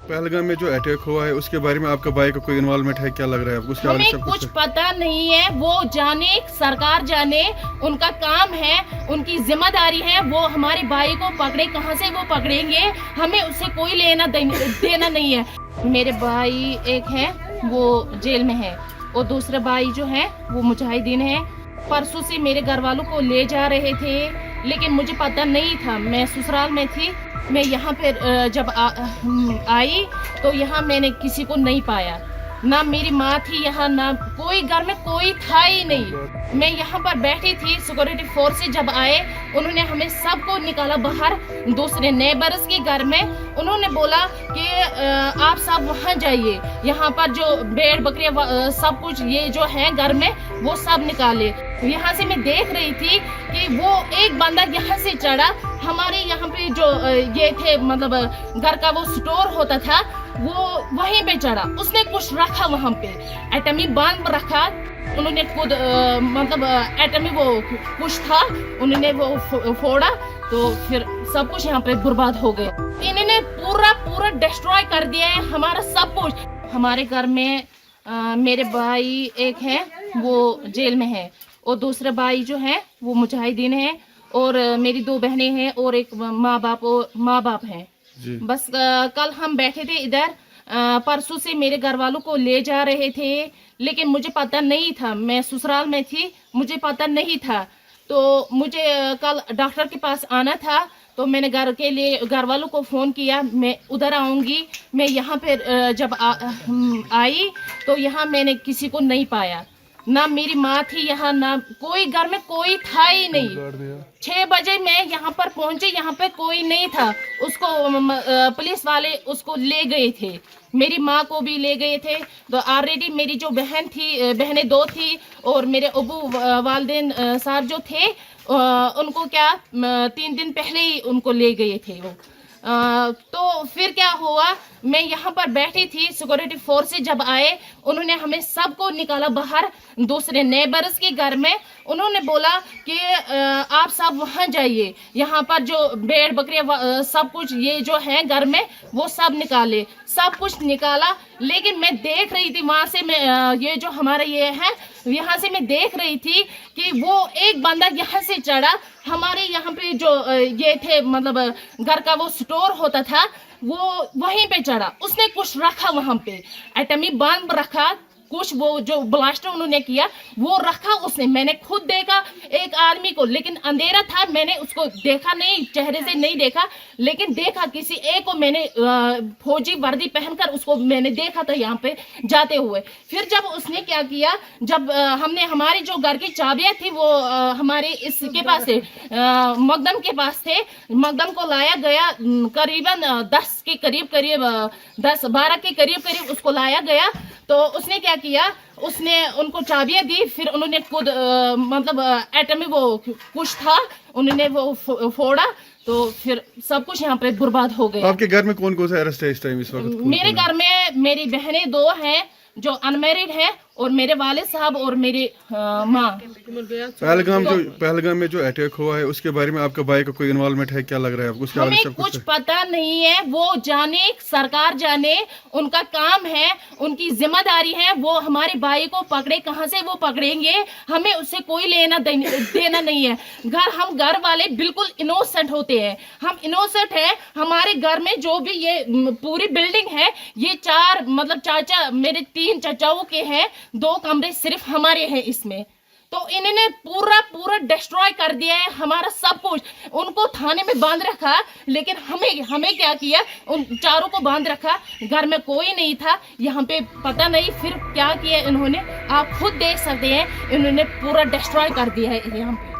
पहलगाम में जो अटैक हुआ है उसके बारे में आपका भाई का कोई इन्वॉल्वमेंट है, क्या लग रहा है आपको? उसके बारे में हमें कुछ पता नहीं है, वो जाने, सरकार जाने, उनका काम है, उनकी जिम्मेदारी है, वो हमारे भाई को पकड़े, कहाँ से वो पकड़ेंगे, हमें उससे कोई लेना देना नहीं है। मेरे भाई एक है वो जेल में है और दूसरा भाई जो है वो मुजाहिदीन है। परसों से मेरे घर वालों को ले जा रहे थे, लेकिन मुझे पता नहीं था, मैं ससुराल में थी। मैं यहाँ पे जब आई तो यहाँ मैंने किसी को नहीं पाया, ना मेरी माँ थी यहाँ, ना कोई घर में कोई था ही नहीं। मैं यहाँ पर बैठी थी, सिक्योरिटी फोर्स से जब आए उन्होंने हमें सबको निकाला बाहर दूसरे नेबर्स के घर में। उन्होंने बोला कि आप सब वहाँ जाइए, यहाँ पर जो भेड़ बकरियाँ सब कुछ ये जो है घर में वो सब निकाले। यहाँ से मैं देख रही थी कि वो एक बंदा यहाँ से चढ़ा, हमारे यहाँ पे जो ये थे मतलब घर का वो स्टोर होता था वो वहीं पे चढ़ा, उसने कुछ रखा वहाँ पे, एटमी बम रखा। उन्होंने खुद मतलब एटमी वो कुछ था, उन्होंने वो फोड़ा तो फिर सब कुछ यहाँ पे बर्बाद हो गए। इन्होंने पूरा डिस्ट्रॉय कर दिया है हमारा सब कुछ। हमारे घर में मेरे भाई एक है वो जेल में है और दूसरा भाई जो है वो मुजाहिदीन है और मेरी 2 बहनें हैं और एक माँ बाप हैं। बस कल हम बैठे थे इधर, परसों से मेरे घर वालों को ले जा रहे थे, लेकिन मुझे पता नहीं था, मैं ससुराल में थी, मुझे पता नहीं था। तो मुझे कल डॉक्टर के पास आना था, तो मैंने घर वालों को फ़ोन किया, मैं उधर आऊँगी। मैं यहाँ पे जब आई तो यहाँ मैंने किसी को नहीं पाया, ना मेरी माँ थी यहाँ, ना कोई घर में कोई था ही नहीं। 6 बजे मैं यहाँ पर पहुंची, यहाँ पे कोई नहीं था। उसको पुलिस वाले उसको ले गए थे, मेरी माँ को भी ले गए थे। तो ऑलरेडी मेरी जो बहनें 2 थी और मेरे अबू वालिदैन साहब जो थे उनको क्या 3 दिन पहले ही उनको ले गए थे वो। तो फिर क्या हुआ, मैं यहाँ पर बैठी थी, सिक्योरिटी फोर्स से जब आए उन्होंने हमें सबको निकाला बाहर दूसरे नेबर्स के घर में। उन्होंने बोला कि आप सब वहाँ जाइए, यहाँ पर जो भेड़ बकरियाँ सब कुछ ये जो है घर में वो सब निकाले, सब कुछ निकाला। लेकिन मैं देख रही थी वहाँ से, मैं ये जो हमारा ये है यहाँ से मैं देख रही थी कि वो एक बंदा यहाँ से चढ़ा, हमारे यहाँ पे जो ये थे मतलब घर का वो स्टोर होता था वो वहीं पे चढ़ा, उसने कुछ रखा वहाँ पे, एटमी बम रखा, कुछ वो जो ब्लास्ट उन्होंने किया वो रखा उसने। मैंने खुद देखा एक आदमी को, लेकिन अंधेरा था, मैंने उसको देखा नहीं, चेहरे से नहीं देखा, लेकिन देखा किसी एक को मैंने फौजी वर्दी पहनकर उसको मैंने देखा था यहाँ पे जाते हुए। फिर जब उसने क्या किया, जब हमने हमारी जो घर की चाबियाँ थी वो हमारे इसके पास थे, मकदम के पास थे, मकदम को लाया गया करीबन 10 के करीब 10-12 के करीब उसको लाया गया। तो उसने क्या किया, उसने उनको चाबियां दी, फिर उन्होंने खुद मतलब एटमी वो कुछ था, उन्होंने वो फोड़ा तो फिर सब कुछ यहाँ पे बर्बाद हो गया। आपके घर में कौन कौन सा अरेस्ट है इस टाइम, इस वक्त? मेरे घर में मेरी बहनें 2 हैं जो अनमैरिड है और मेरे वालिद साहब और मेरी माँ। पहलगाम में जो अटैक हुआ है उसके बारे में आपका भाई का कोई इन्वॉल्वमेंट है, क्या लग रहा है आपको? उसके हमें कुछ पता नहीं है, वो जाने, सरकार जाने, उनका काम है, उनकी जिम्मेदारी है, वो हमारे भाई को पकड़े, कहाँ से वो पकड़ेंगे, हमें उससे कोई लेना देना नहीं है। हम घर वाले बिल्कुल इनोसेंट होते हैं, हम इनोसेंट है। हमारे घर में जो भी ये पूरी बिल्डिंग है, ये 4 मतलब चाचा मेरे 3 चाचाओं के हैं, 2 कमरे सिर्फ हमारे हैं इसमें। तो इन्होंने पूरा डिस्ट्रॉय कर दिया है हमारा सब कुछ। उनको थाने में बांध रखा, लेकिन हमें क्या किया, उन 4 को बांध रखा, घर में कोई नहीं था। यहाँ पे पता नहीं फिर क्या किया इन्होंने, आप खुद देख सकते हैं, इन्होंने पूरा डिस्ट्रॉय कर दिया है यहाँ पे।